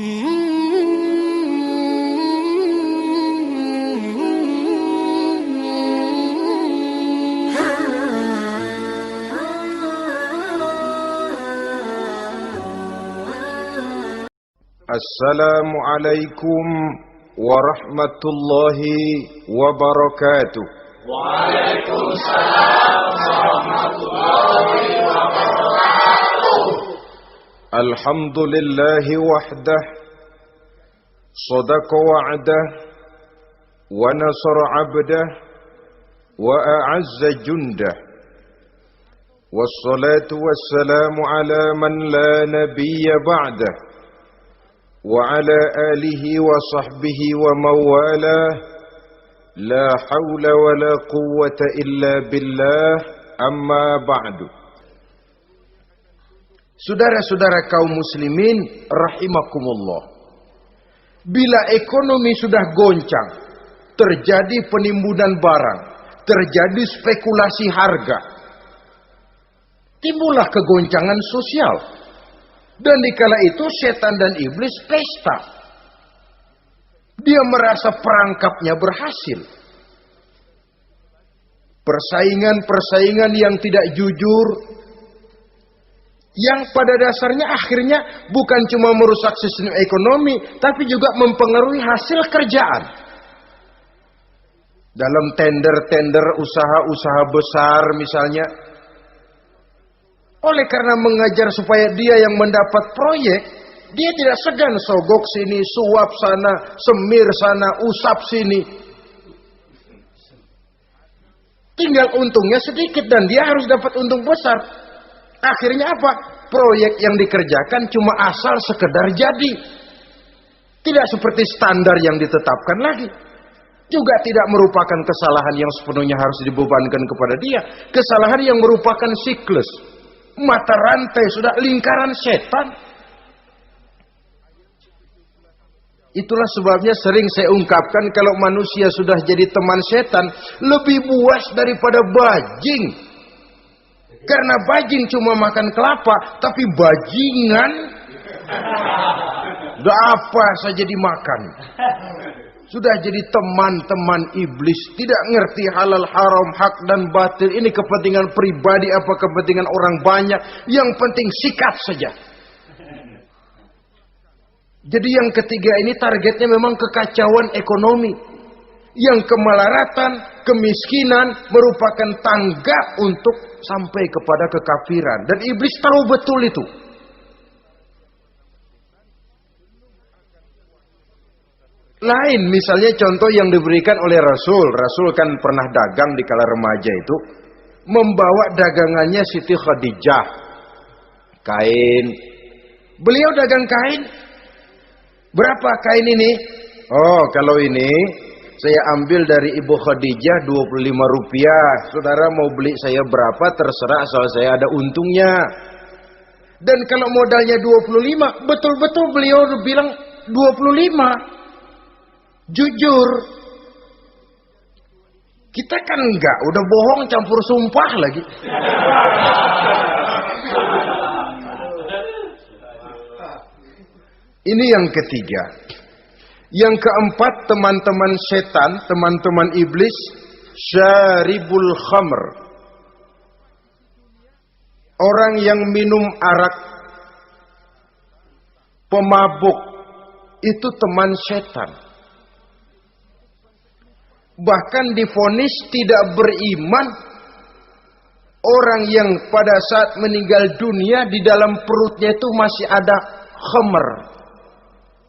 Assalamualaikum warahmatullahi wabarakatuh. Waalaikumsalam warahmatullahi wabarakatuh. Alhamdulillahi wahdah, sadaqa wa'dah, wa nasara 'abdah, wa a'azza jundah. Wassalatu wassalamu ala man la nabiyya ba'dah, wa ala alihi wa sahbihi wa mawalah. La hawla wa la quwwata illa billah, amma ba'du. Saudara-saudara kaum muslimin rahimakumullah, bila ekonomi sudah goncang, terjadi penimbunan barang, terjadi spekulasi harga, timbullah kegoncangan sosial. Dan dikala itu setan dan iblis pesta. Dia merasa perangkapnya berhasil. Persaingan-persaingan yang tidak jujur, yang pada dasarnya akhirnya bukan cuma merusak sistem ekonomi, tapi juga mempengaruhi hasil kerjaan. Dalam tender-tender usaha-usaha besar misalnya, oleh karena mengajar supaya dia yang mendapat proyek, dia tidak segan sogok sini, suap sana, semir sana, usap sini. Tinggal untungnya sedikit dan dia harus dapat untung besar. Akhirnya apa? Proyek yang dikerjakan cuma asal sekedar jadi. Tidak seperti standar yang ditetapkan lagi. Juga tidak merupakan kesalahan yang sepenuhnya harus dibebankan kepada dia. Kesalahan yang merupakan siklus. Mata rantai, sudah lingkaran setan. Itulah sebabnya sering saya ungkapkan, kalau manusia sudah jadi teman setan, lebih buas daripada bajing. Karena bajing cuma makan kelapa, tapi bajingan udah apa saja dimakan. Sudah jadi teman-teman iblis, tidak ngerti halal haram, hak dan batil. Ini kepentingan pribadi apa kepentingan orang banyak, yang penting sikat saja. Jadi yang ketiga ini targetnya memang kekacauan ekonomi. Yang kemelaratan, kemiskinan merupakan tangga untuk sampai kepada kekafiran. Dan iblis tahu betul itu. Lain misalnya contoh yang diberikan oleh Rasul. Rasul kan pernah dagang di kala remaja itu, membawa dagangannya Siti Khadijah, kain. Beliau dagang kain. Berapa kain ini? Oh, kalau ini saya ambil dari Ibu Khadijah 25 rupiah. Saudara mau beli saya berapa terserah, asal saya ada untungnya. Dan kalau modalnya 25, betul-betul beliau bilang 25. Jujur. Kita kan enggak, udah bohong campur sumpah lagi. Ini yang ketiga. Yang keempat, teman-teman setan, teman-teman iblis, syaribul khamr. Orang yang minum arak, pemabuk, itu teman setan. Bahkan divonis tidak beriman orang yang pada saat meninggal dunia di dalam perutnya itu masih ada khamr.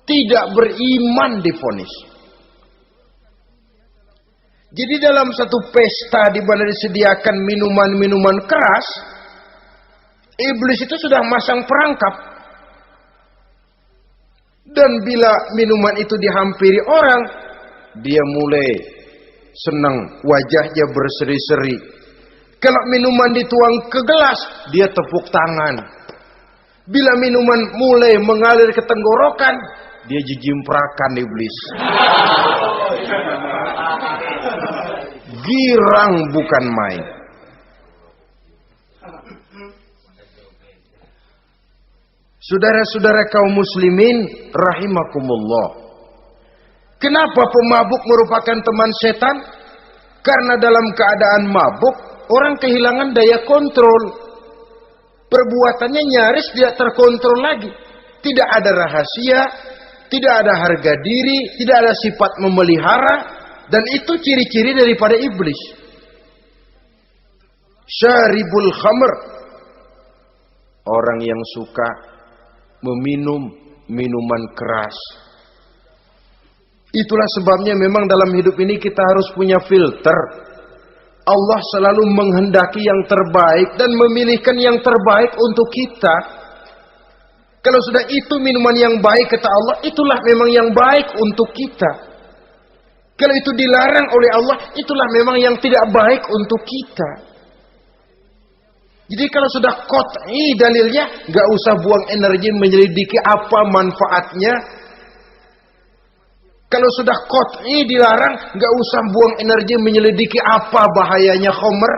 Tidak beriman divonis. Jadi dalam satu pesta di mana disediakan minuman-minuman keras, iblis itu sudah masang perangkap. Dan bila minuman itu dihampiri orang, dia mulai senang, wajahnya berseri-seri. Kalau minuman dituang ke gelas, dia tepuk tangan. Bila minuman mulai mengalir ke tenggorokan, dia jijimprakan iblis. Girang bukan main. Saudara-saudara kaum muslimin rahimakumullah. Kenapa pemabuk merupakan teman setan? Karena dalam keadaan mabuk, orang kehilangan daya kontrol. Perbuatannya nyaris tidak terkontrol lagi. Tidak ada rahasia, tidak ada harga diri, tidak ada sifat memelihara, dan itu ciri-ciri daripada iblis. Syaribul khamr, orang yang suka meminum minuman keras. Itulah sebabnya memang dalam hidup ini kita harus punya filter. Allah selalu menghendaki yang terbaik dan memilihkan yang terbaik untuk kita. Kalau sudah itu minuman yang baik kata Allah, itulah memang yang baik untuk kita. Kalau itu dilarang oleh Allah, itulah memang yang tidak baik untuk kita. Jadi kalau sudah qat'i dalilnya, gak usah buang energi menyelidiki apa manfaatnya. Kalau sudah qat'i dilarang, gak usah buang energi menyelidiki apa bahayanya khamr.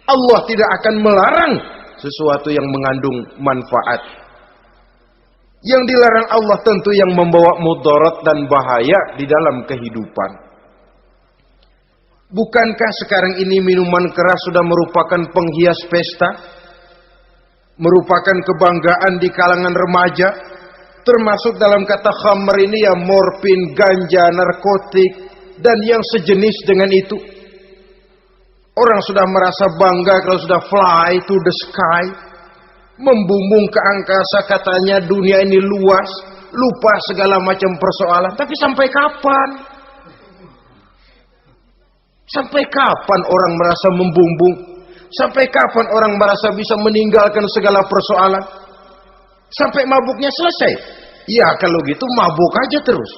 Allah tidak akan melarang sesuatu yang mengandung manfaat. Yang dilarang Allah tentu yang membawa mudarat dan bahaya di dalam kehidupan. Bukankah sekarang ini minuman keras sudah merupakan penghias pesta? Merupakan kebanggaan di kalangan remaja? Termasuk dalam kata khamr ini ya morfin, ganja, narkotik, dan yang sejenis dengan itu. Orang sudah merasa bangga kalau sudah fly to the sky. Membumbung ke angkasa, katanya dunia ini luas. Lupa segala macam persoalan. Tapi sampai kapan? Sampai kapan orang merasa membumbung? Sampai kapan orang merasa bisa meninggalkan segala persoalan? Sampai mabuknya selesai? Ya kalau gitu mabuk aja terus.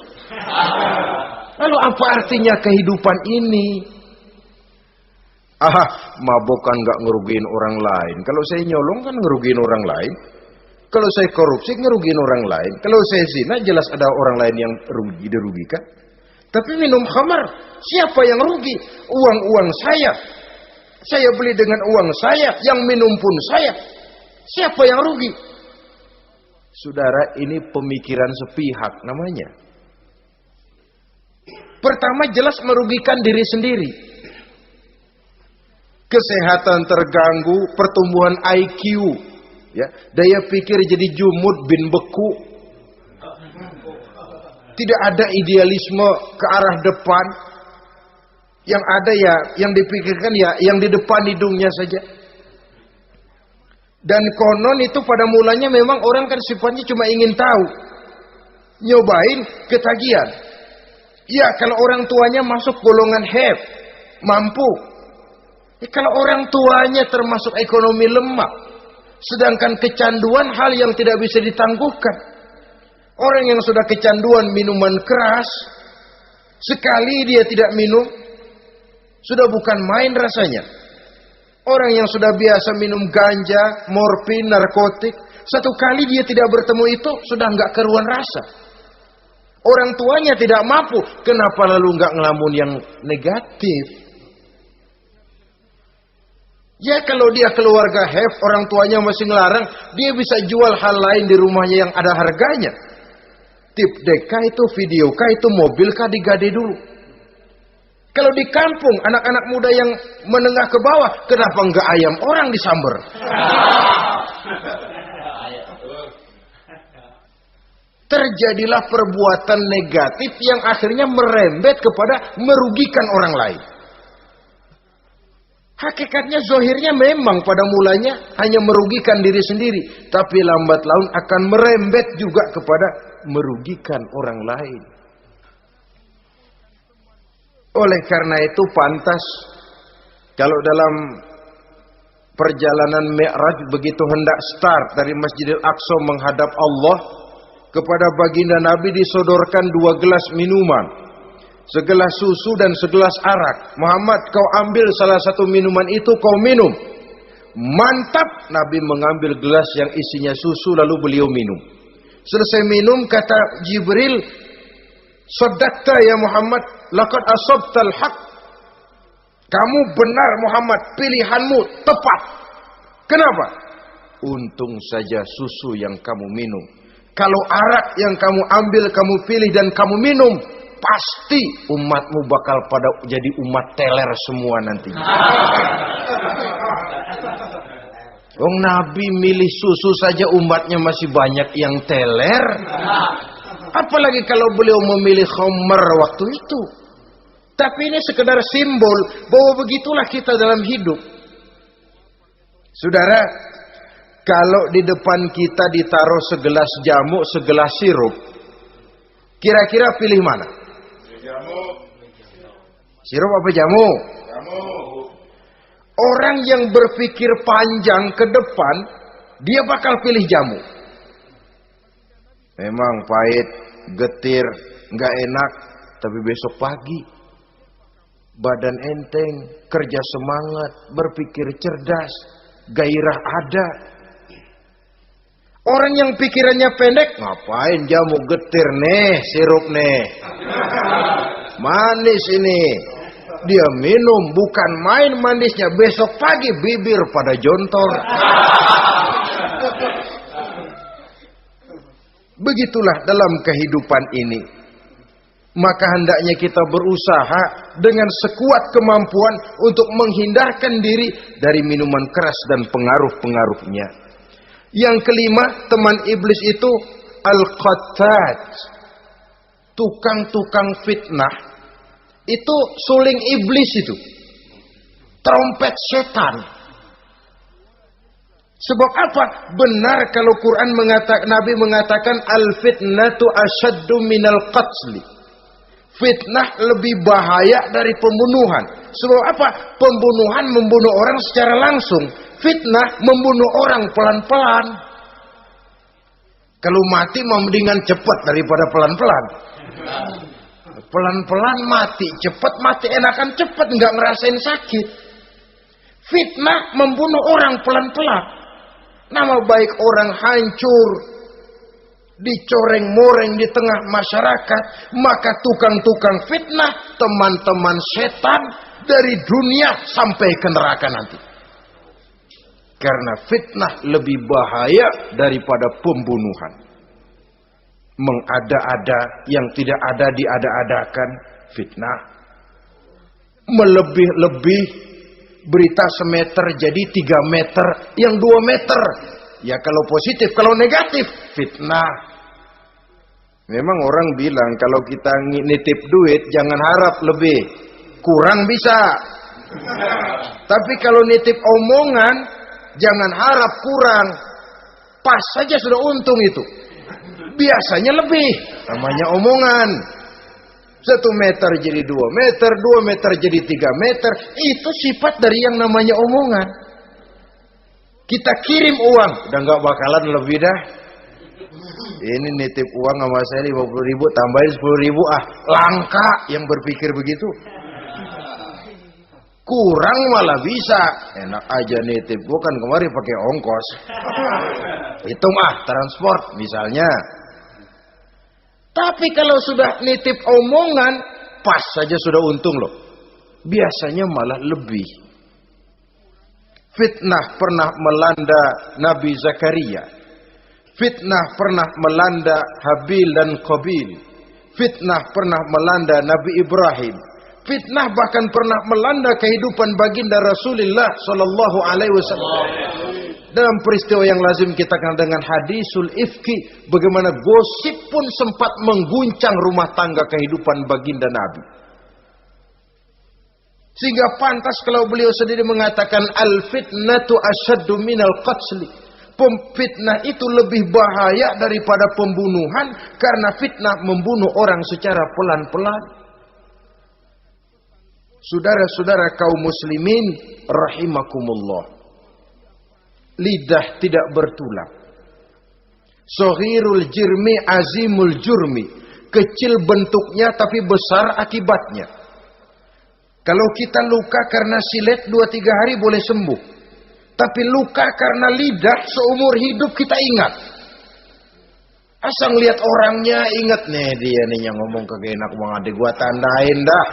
Lalu apa artinya kehidupan ini? Mabuk kan gak ngerugiin orang lain. Kalau saya nyolong kan ngerugiin orang lain. Kalau saya korupsi ngerugiin orang lain. Kalau saya zina jelas ada orang lain yang dirugikan. Tapi minum khamar, siapa yang rugi? Uang-uang saya. Saya beli dengan uang saya, yang minum pun saya. Siapa yang rugi? Saudara, ini pemikiran sepihak namanya. Pertama jelas merugikan diri sendiri. Kesehatan terganggu, pertumbuhan IQ, ya, daya pikir jadi jumud bin beku. Tidak ada idealisme ke arah depan. Yang ada ya, yang dipikirkan ya, yang di depan hidungnya saja. Dan konon itu pada mulanya memang orang kan sifatnya cuma ingin tahu. Nyobain ketagihan. Ya kalau orang tuanya masuk golongan have, mampu. Ya, kalau orang tuanya termasuk ekonomi lemah. Sedangkan kecanduan hal yang tidak bisa ditangguhkan. Orang yang sudah kecanduan minuman keras, sekali dia tidak minum, sudah bukan main rasanya. Orang yang sudah biasa minum ganja, morfin, narkotik, satu kali dia tidak bertemu itu, sudah nggak keruan rasa. Orang tuanya tidak mampu, kenapa lalu nggak ngelamun yang negatif? Ya kalau dia keluarga have, orang tuanya masih ngelarang, dia bisa jual hal lain di rumahnya yang ada harganya. Tip deka itu, video kah itu, mobil kah digade dulu. Kalau di kampung, anak-anak muda yang menengah ke bawah, kenapa enggak ayam orang disamber? Terjadilah perbuatan negatif yang akhirnya merembet kepada merugikan orang lain. Hakikatnya zohirnya memang pada mulanya hanya merugikan diri sendiri. Tapi lambat laun akan merembet juga kepada merugikan orang lain. Oleh karena itu pantas kalau dalam perjalanan Mi'raj begitu hendak start dari Masjidil Aqsa menghadap Allah, kepada baginda Nabi disodorkan 2 gelas minuman, segelas susu dan segelas arak. Muhammad, kau ambil salah satu minuman itu, kau minum. Mantap. Nabi mengambil gelas yang isinya susu lalu beliau minum. Selesai minum kata Jibril, "Shaddaqta ya Muhammad, laqad asabtal haq." Kamu benar Muhammad, pilihanmu tepat. Kenapa? untung saja susu yang kamu minum. Kalau arak yang kamu ambil, kamu pilih dan kamu minum, pasti umatmu bakal pada jadi umat teler semua nantinya. Nabi milih susu saja umatnya masih banyak yang teler. Apalagi kalau beliau memilih khamr waktu itu. Tapi ini sekedar simbol bahwa begitulah kita dalam hidup. Saudara, kalau di depan kita ditaruh segelas jamu, segelas sirup, kira-kira pilih mana? Jamu. Sirup apa jamu? Jamu. Orang yang berpikir panjang ke depan, dia bakal pilih jamu. Memang pahit, getir, nggak enak, tapi besok pagi badan enteng, kerja semangat, berpikir cerdas, gairah ada. Orang yang pikirannya pendek, ngapain jamu getir nih, sirup nih, manis ini. Dia minum, bukan main manisnya, besok pagi bibir pada jontor. Begitulah dalam kehidupan ini. Maka hendaknya kita berusaha dengan sekuat kemampuan untuk menghindarkan diri dari minuman keras dan pengaruh-pengaruhnya. Yang kelima, teman iblis itu al-qattat, tukang-tukang fitnah. Itu suling iblis itu, trompet setan. Sebab apa? Benar kalau Quran mengatakan, Nabi mengatakan al-fitnatu asyaddu minal qatli. Fitnah lebih bahaya dari pembunuhan. Sebab apa? Pembunuhan membunuh orang secara langsung. Fitnah membunuh orang pelan-pelan. Kalau mati mendingan cepat daripada pelan-pelan. Pelan-pelan mati, cepat mati enakan cepat, nggak ngerasain sakit. Fitnah membunuh orang pelan-pelan. Nama baik orang hancur, dicoreng-moreng di tengah masyarakat. Maka tukang-tukang fitnah, teman-teman setan dari dunia sampai ke neraka nanti. Karena fitnah lebih bahaya daripada pembunuhan. Mengada-ada yang tidak ada diada-adakan, fitnah. Melebih-lebih, berita semeter jadi 3 meter, yang 2 meter. Ya kalau positif, kalau negatif, fitnah. Memang orang bilang kalau kita nitip duit jangan harap lebih, kurang bisa. Tapi kalau nitip omongan jangan harap kurang, pas saja sudah untung itu. Biasanya lebih, namanya omongan. 1 meter jadi 2 meter, 2 meter jadi 3 meter. Itu sifat dari yang namanya omongan. Kita kirim uang, udah gak bakalan lebih dah. Ini nitip uang sama saya 50.000, tambahin 10.000, langka yang berpikir begitu. Kurang malah bisa, enak aja nitip. Gua kan kemarin pakai ongkos. Hitung transport misalnya. Tapi kalau sudah nitip omongan, pas saja sudah untung loh. Biasanya malah lebih. Fitnah pernah melanda Nabi Zakaria. Fitnah pernah melanda Habil dan Qabil. Fitnah pernah melanda Nabi Ibrahim. Fitnah bahkan pernah melanda kehidupan baginda Rasulullah sallallahu alaihi wasallam. Dalam peristiwa yang lazim kita kenal dengan hadisul ifki, bagaimana gosip pun sempat mengguncang rumah tangga kehidupan baginda Nabi. Sehingga pantas kalau beliau sendiri mengatakan al-fitnatu asyaddu minal qatli. Fitnah itu lebih bahaya daripada pembunuhan, karena fitnah membunuh orang secara pelan-pelan. Saudara-saudara kaum muslimin rahimakumullah. Lidah tidak bertulang. Soghirul jirmi azimul jurmi. Kecil bentuknya tapi besar akibatnya. Kalau kita luka karena silet 2-3 hari boleh sembuh. Tapi luka karena lidah seumur hidup kita ingat. Asal lihat orangnya ingat nih, dia nih yang ngomong kagak enak bang adik, gua tandain dah.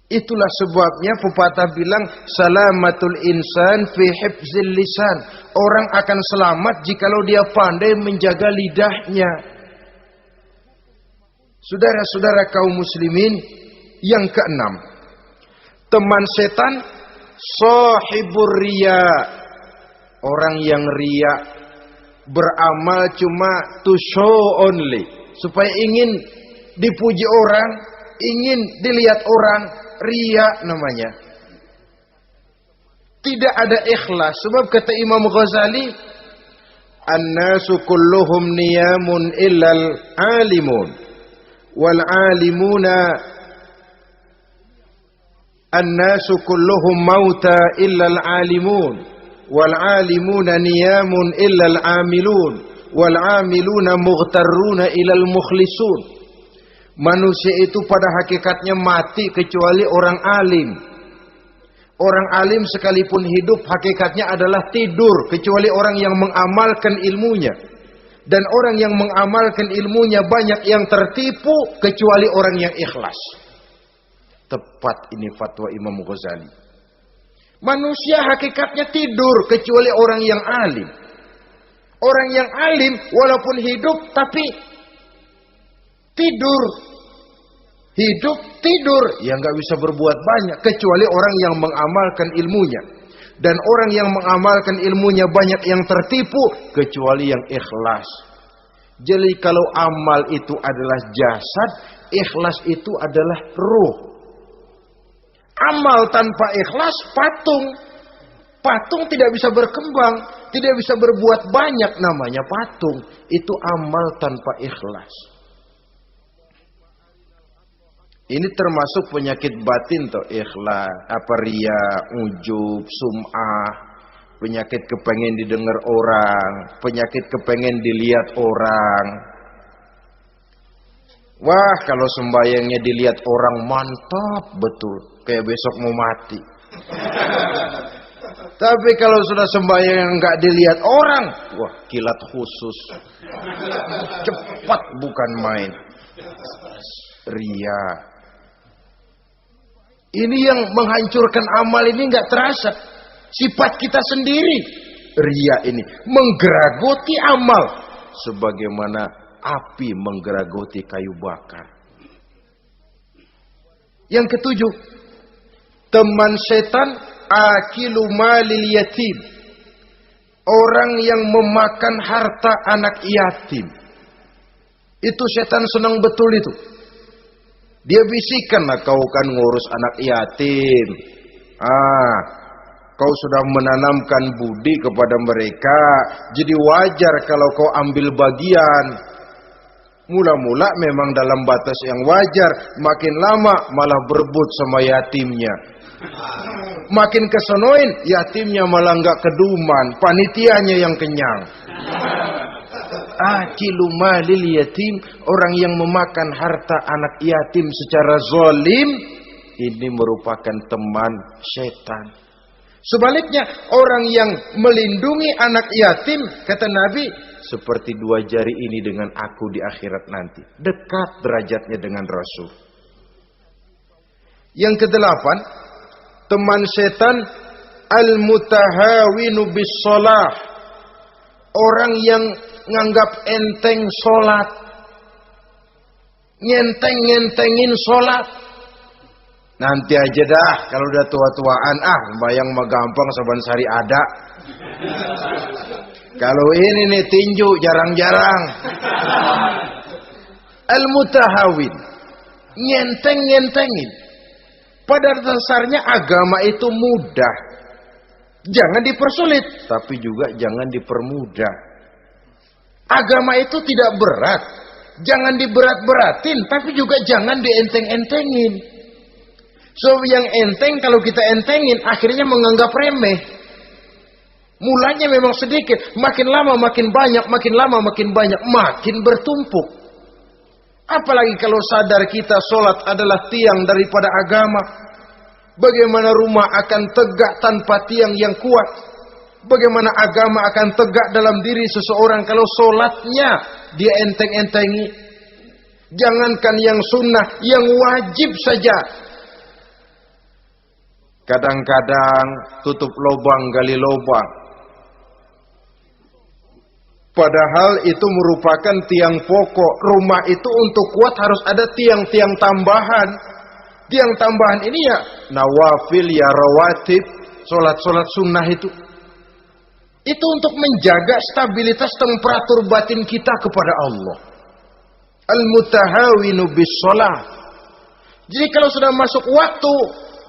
Itulah sebabnya pepatah bilang salamatul insan fi hifzil lisan. Orang akan selamat jikalau dia pandai menjaga lidahnya. Saudara-saudara kaum muslimin, yang keenam, teman setan sahibur riya. Orang yang riya, beramal cuma to show only, supaya ingin dipuji orang, ingin dilihat orang, riya namanya. Tidak ada ikhlas. Sebab kata Imam Ghazali, an-nasu kulluhum niyamun illal alimun, wal alimuna an-nasu kulluhum mauta illal alimun, wal alimuna niyamun illal amilun, wal amiluna mughtarruna ilal mukhlisun. Manusia itu pada hakikatnya mati kecuali orang alim. Orang alim sekalipun hidup hakikatnya adalah tidur kecuali orang yang mengamalkan ilmunya. Dan orang yang mengamalkan ilmunya banyak yang tertipu kecuali orang yang ikhlas. Tepat ini fatwa Imam Ghazali. Manusia hakikatnya tidur kecuali orang yang alim. Orang yang alim walaupun hidup tapi tidur. Hidup tidur, ya nggak bisa berbuat banyak kecuali orang yang mengamalkan ilmunya. Dan orang yang mengamalkan ilmunya banyak yang tertipu kecuali yang ikhlas. Jadi kalau amal itu adalah jasad, ikhlas itu adalah ruh. Amal tanpa ikhlas patung. Patung tidak bisa berkembang, tidak bisa berbuat banyak, namanya patung. Itu amal tanpa ikhlas. Ini termasuk penyakit batin toh, ikhlas, riya, ujub, sum'ah, penyakit kepengen didengar orang, penyakit kepengen dilihat orang. Wah, kalau sembayangnya dilihat orang mantap betul, kayak besok mau mati. Tapi kalau sudah sembahyang nggak dilihat orang, wah kilat khusus, cepat bukan main. Riya. Ini yang menghancurkan amal ini nggak terasa. Sifat kita sendiri. Riya ini menggeragoti amal. Sebagaimana api menggeragoti kayu bakar. Yang ketujuh. Teman setan akilu malil yatim. Orang yang memakan harta anak yatim. Itu setan senang betul itu. Dia bisikanlah, kau kan ngurus anak yatim. Kau sudah menanamkan budi kepada mereka. Jadi wajar kalau kau ambil bagian. Mula-mula memang dalam batas yang wajar. Makin lama malah berebut sama yatimnya. Makin kesonoin, yatimnya malah nggak keduman. Panitianya yang kenyang. Akilu malil yatim, orang yang memakan harta anak yatim secara zalim, ini merupakan teman setan. Sebaliknya, orang yang melindungi anak yatim, kata Nabi, seperti dua jari ini dengan aku di akhirat nanti. Dekat derajatnya dengan Rasul. Yang kedelapan, teman setan al-mutahawinu bis shalah. Orang yang nganggap enteng sholat, ngenteng-ngentengin sholat. Nanti aja dah, kalau udah tua-tuaan, bayang mah gampang, saban sehari ada. Kalau ini nih tinju jarang-jarang. Al-mutahawin, ngenteng-ngentengin. Pada dasarnya agama itu mudah. Jangan dipersulit, tapi juga jangan dipermudah. Agama itu tidak berat. Jangan diberat-beratin, tapi juga jangan dienteng-entengin. So yang enteng kalau kita entengin akhirnya menganggap remeh. Mulanya memang sedikit, makin lama makin banyak, makin lama makin banyak, makin bertumpuk. Apalagi kalau sadar kita sholat adalah tiang daripada agama. Bagaimana rumah akan tegak tanpa tiang yang kuat? Bagaimana agama akan tegak dalam diri seseorang kalau sholatnya dia enteng-entengi? Jangankan yang sunnah, yang wajib saja. Kadang-kadang tutup lubang, gali lubang. Padahal itu merupakan tiang pokok. Rumah itu untuk kuat harus ada tiang-tiang tambahan. Tiang tambahan ini ya nawafil, ya rawatib, solat-solat sunnah itu. Itu untuk menjaga stabilitas temperatur batin kita kepada Allah. Al-mutahawinu bis-shalah. Jadi kalau sudah masuk waktu,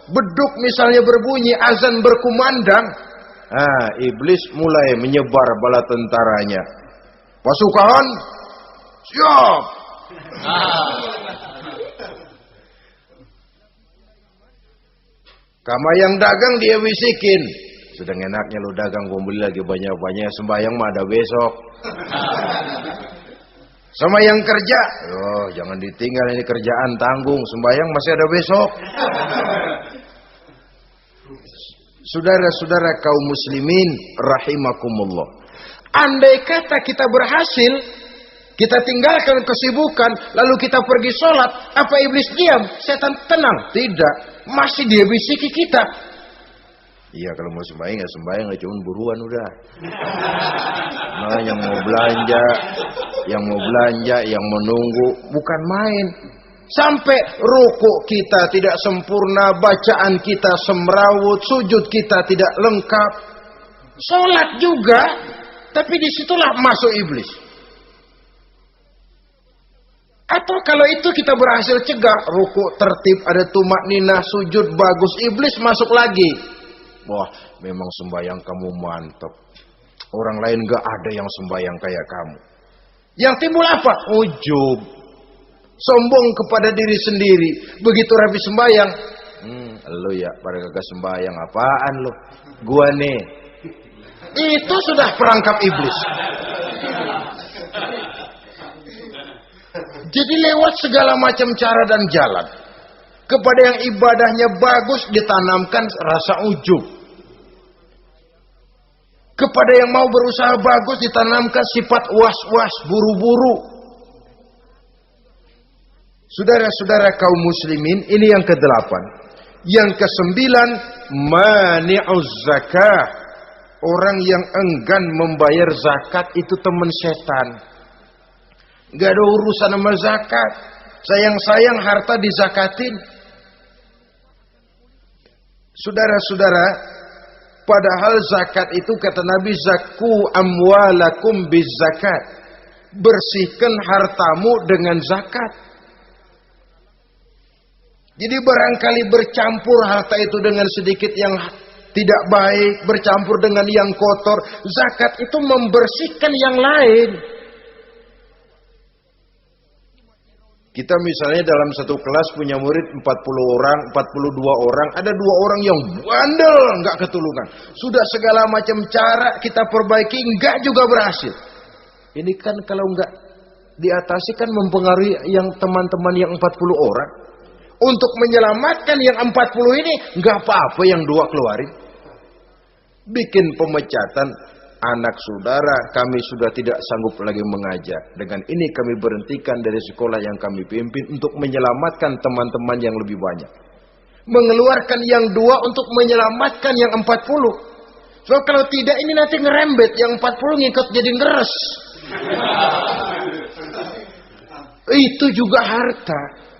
beduk misalnya berbunyi, azan berkumandang, iblis mulai menyebar bala tentaranya. Pasukan, siap. Kama yang dagang dia bisikin, sedang enaknya lu dagang, gua beli lagi banyak-banyak, sembahyang mah ada besok. Sama yang kerja, jangan ditinggal ini kerjaan, tanggung, sembahyang masih ada besok. Saudara-saudara kaum muslimin rahimakumullah. Andai kata kita berhasil, kita tinggalkan kesibukan, lalu kita pergi sholat, apa iblis diam? Setan tenang? Tidak, masih dia bisiki kita. Iya, kalau mau sembahyang ya sembahyang, cuma buruan udah. Nah, yang mau belanja, yang menunggu, bukan main. Sampai rukuk kita tidak sempurna, bacaan kita semrawut, sujud kita tidak lengkap. Sholat juga, tapi disitulah masuk iblis. Atau kalau itu kita berhasil cegah, rukuk tertib, ada tumakninah, sujud bagus, iblis masuk lagi. Wah, memang sembahyang kamu mantap. Orang lain gak ada yang sembahyang kayak kamu. Yang timbul apa? Ujub. Sombong kepada diri sendiri. Begitu rapi sembahyang, lu ya pada kagak sembahyang, apaan lu? Gua nih. Itu sudah perangkap iblis. Jadi lewat segala macam cara dan jalan, kepada yang ibadahnya bagus ditanamkan rasa ujub. Kepada yang mau berusaha bagus ditanamkan sifat was-was, buru-buru. Saudara-saudara kaum muslimin, ini yang ke-8. Yang ke-9, mani'uz zakah. Orang yang enggan membayar zakat itu teman setan. Gak ada urusan sama zakat. Sayang-sayang harta dizakatin. Saudara-saudara, padahal zakat itu kata Nabi, zakku amwalakum biz zakat. Bersihkan hartamu dengan zakat. Jadi barangkali bercampur harta itu dengan sedikit yang tidak baik, bercampur dengan yang kotor. Zakat itu membersihkan yang lain. Kita misalnya dalam satu kelas punya murid 40 orang, 42 orang, ada 2 orang yang bandel, nggak ketulungan. Sudah segala macam cara kita perbaiki, nggak juga berhasil. Ini kan kalau nggak diatasi kan mempengaruhi yang teman-teman yang 40 orang. Untuk menyelamatkan yang 40 ini, nggak apa-apa yang 2 keluarin. Bikin pemecatan. Anak saudara kami sudah tidak sanggup lagi mengajar. Dengan ini kami berhentikan dari sekolah yang kami pimpin untuk menyelamatkan teman-teman yang lebih banyak. Mengeluarkan yang 2 untuk menyelamatkan yang 40. So kalau tidak ini nanti ngerembet, yang 40 ngikut jadi ngeres. Itu juga harta.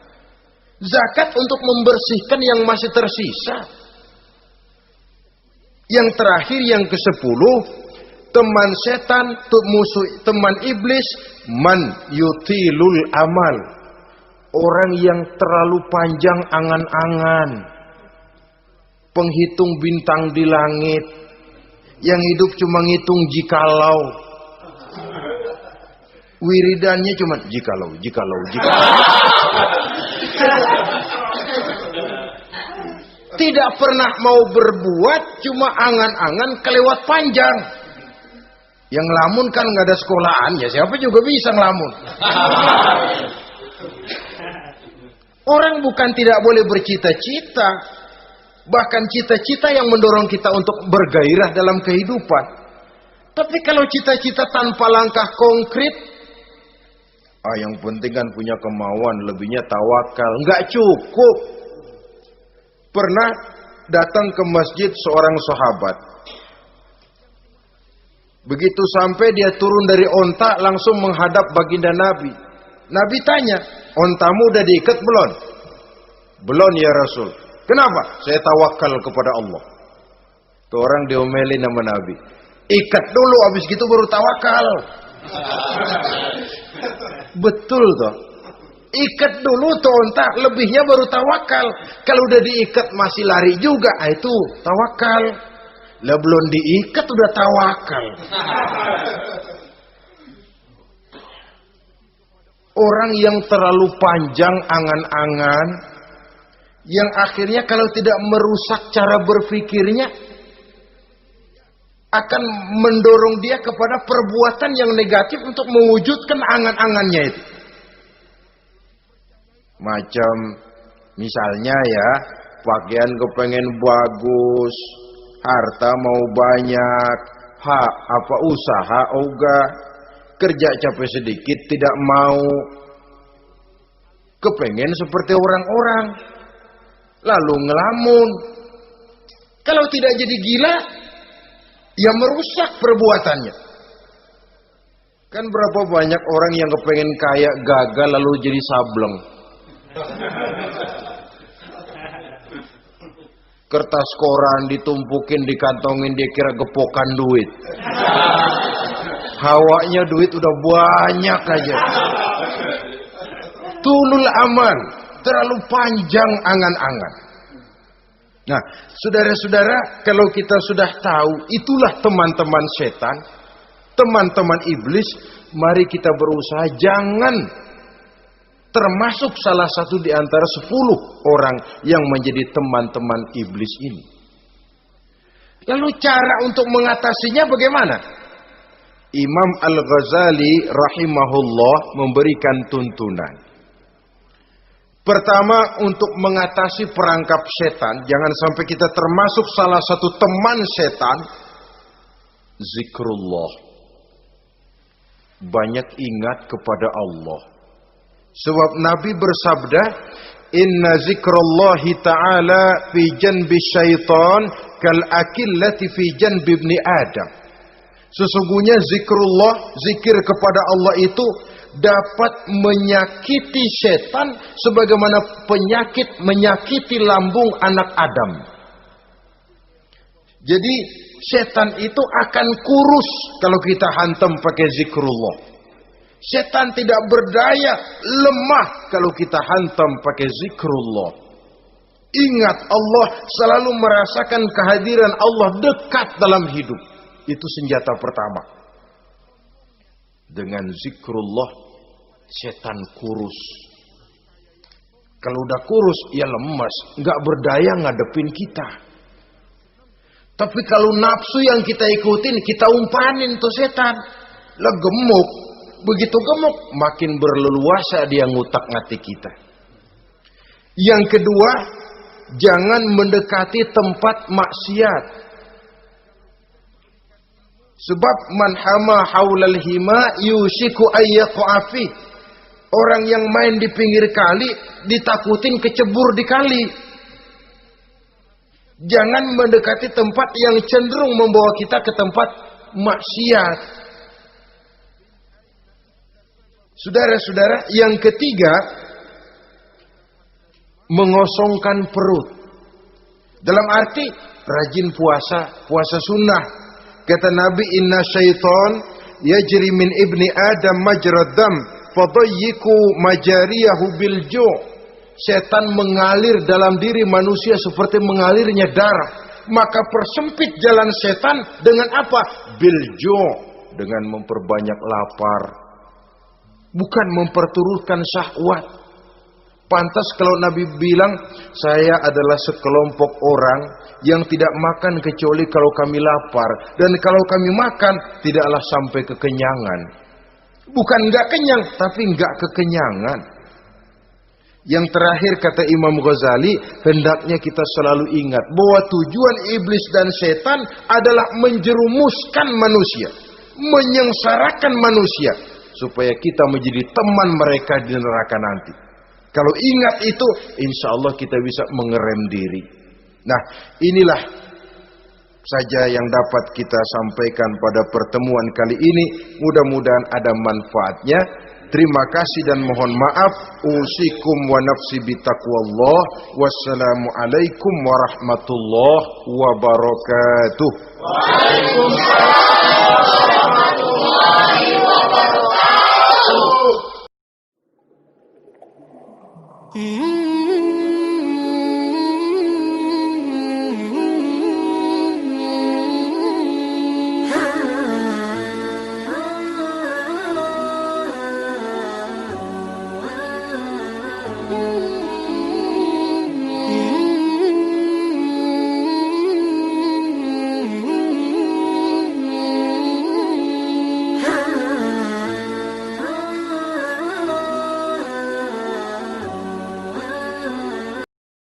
Zakat untuk membersihkan yang masih tersisa. Yang terakhir, yang ke-10, teman setan, musuh, teman iblis, man yutilul amal. Orang yang terlalu panjang angan-angan. Penghitung bintang di langit. Yang hidup cuma ngitung jikalau. Wiridannya cuma jikalau. Tidak pernah mau berbuat, cuma angan-angan kelewat panjang. Yang ngelamun kan nggak ada sekolahan, ya siapa juga bisa ngelamun. Orang bukan tidak boleh bercita-cita, bahkan cita-cita yang mendorong kita untuk bergairah dalam kehidupan. Tapi kalau cita-cita tanpa langkah konkret, yang penting kan punya kemauan, lebihnya tawakal, nggak cukup. Pernah datang ke masjid seorang sahabat. Begitu sampai dia turun dari onta langsung menghadap baginda Nabi. Nabi tanya, ontamu udah diikat belum? Belum ya Rasul. Kenapa? Saya tawakal kepada Allah. Tuh orang diomelin sama Nabi. Ikat dulu, habis gitu baru tawakal. Betul toh. Ikat dulu tuh onta, lebihnya baru tawakal. Kalau udah diikat masih lari juga, itu tawakal. Lah belum diikat udah tawakal. Orang yang terlalu panjang angan-angan, yang akhirnya kalau tidak merusak cara berpikirnya, akan mendorong dia kepada perbuatan yang negatif untuk mewujudkan angan-angannya itu. Macam misalnya ya, pakaian kepengen bagus, harta mau banyak, usaha ogah, kerja capek sedikit tidak mau, kepengen seperti orang-orang, lalu ngelamun. Kalau tidak jadi gila, ya merusak perbuatannya. Kan berapa banyak orang yang kepengen kaya gagal lalu jadi sableng. Kertas koran ditumpukin, dikantongin, dia kira gepokan duit. Hawanya duit udah banyak aja. Tulul aman, terlalu panjang angan-angan. Nah, saudara-saudara, kalau kita sudah tahu itulah teman-teman setan, teman-teman iblis, mari kita berusaha jangan termasuk salah satu di antara 10 orang yang menjadi teman-teman iblis ini. Lalu cara untuk mengatasinya bagaimana? Imam Al-Ghazali rahimahullah memberikan tuntunan. Pertama, untuk mengatasi perangkap setan, jangan sampai kita termasuk salah satu teman setan, zikrullah. Banyak ingat kepada Allah. Sebab Nabi bersabda, inna zikrullahi ta'ala fi janbi syaitan kal akillati fi janbi ibni Adam. Sesungguhnya zikrullah, zikir kepada Allah itu dapat menyakiti setan sebagaimana penyakit menyakiti lambung anak Adam. Jadi setan itu akan kurus kalau kita hantam pakai zikrullah. Setan tidak berdaya, lemah kalau kita hantam pakai zikrullah. Ingat Allah, selalu merasakan kehadiran Allah dekat dalam hidup. Itu senjata pertama. Dengan zikrullah, setan kurus. Kalau udah kurus, ya lemas, nggak berdaya ngadepin kita. Tapi kalau nafsu yang kita ikutin, kita umpanin tuh setan. Lah gemuk. Begitu gemuk, makin berleluasa dia ngutak-ngatik kita. Yang kedua, jangan mendekati tempat maksiat. Sebab man hama haulal hima yusiku ayyaqafi. Orang yang main di pinggir kali ditakutin kecebur di kali. Jangan mendekati tempat yang cenderung membawa kita ke tempat maksiat. Saudara-saudara, yang ketiga, mengosongkan perut. Dalam arti rajin puasa, puasa sunnah. Kata Nabi, inna syaitan yajri min ibni Adam majrad dam fadayyiku majariyahu bil ju'. Setan mengalir dalam diri manusia seperti mengalirnya darah. Maka persempit jalan setan dengan apa? Bil ju', dengan memperbanyak lapar. Bukan memperturutkan syahwat. Pantas kalau Nabi bilang, saya adalah sekelompok orang yang tidak makan kecuali kalau kami lapar. Dan kalau kami makan, tidaklah sampai kekenyangan. Bukan enggak kenyang, tapi enggak kekenyangan. Yang terakhir kata Imam Ghazali, hendaknya kita selalu ingat bahwa tujuan iblis dan setan adalah menjerumuskan manusia. Menyengsarakan manusia. Supaya kita menjadi teman mereka di neraka nanti. Kalau ingat itu, insya Allah kita bisa mengerem diri. Nah, inilah saja yang dapat kita sampaikan pada pertemuan kali ini. Mudah-mudahan ada manfaatnya. Terima kasih dan mohon maaf. Usikum wa nafsi bitaqwallah. Wassalamualaikum warahmatullahi wabarakatuh. Waalaikumsalam.